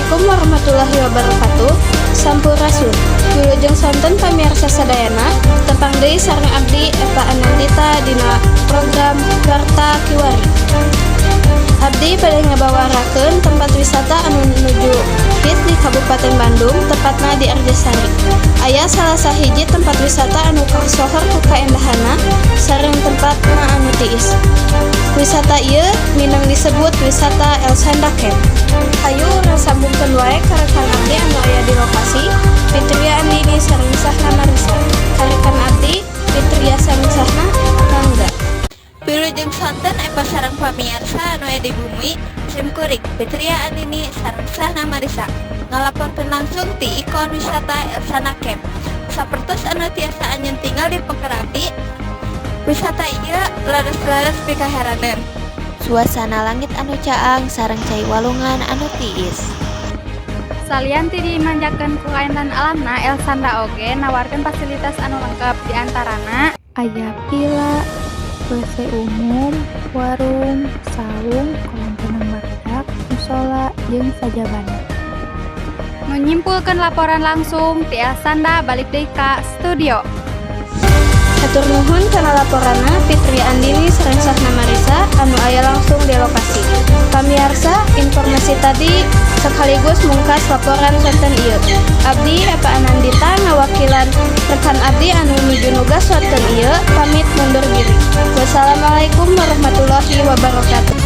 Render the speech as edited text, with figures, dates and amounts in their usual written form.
Assalamualaikum warahmatullahi wabarakatuh. Sampurasun. Wilujeng sonten pamirsa sadayana, tepang deui sareng abdi Eva Anandita dina program Warta Kiwari. Abdi bade ngabawarakeun tempat wisata anu nuju hits di Kabupaten Bandung, tepatna di Arjasari. Aya salah sahiji tempat wisata anu kasohor ku kaendahana sareng tempatna anu tiis. Wisata ieu minang disebut wisata El Sanda Camp. Hayu urang sambungkeun wae ka rekan abdi anu aya di lokasi, Fitria Andini sareng sahna Marisa. Rekan abdi Fitria sareng sahna Mangga. Wilujeng sonten Eva sareng pamirsa anu aya di bumi simkuring Fitria Andini sareng sahna Marisa ngalaporkeun langsung ti ikon wisata El Sanda Camp. Sapertos anu tiasa anjeun tinggal di Pekerapi, wisata ieu leres-leres pikaheraneun. Suasana langit anu caang sareng cai walungan anu tiis. Salianti dimanjakeun ku kaentan alamna, El Sanda oge nawarkeun fasilitas anu lengkap, diantarana aya villa, WC umum, warung, saung, kolam renang barudak, musola, jeung sajabana. Menyimpulkan laporan langsung ti El Sanda balik deui ka studio. Hatur nuhun kana laporanna Fitria Andini sareng sahna Marisa anu aya langsung di lokasi. Pamirsa, informasi tadi sekaligus mungkas laporan sonten ieu. Abdi Eva Anandita ngawakilan rekan abdi anu nuju nugas sonten ieu pamit mundur diri. Wassalamualaikum warahmatullahi wabarakatuh.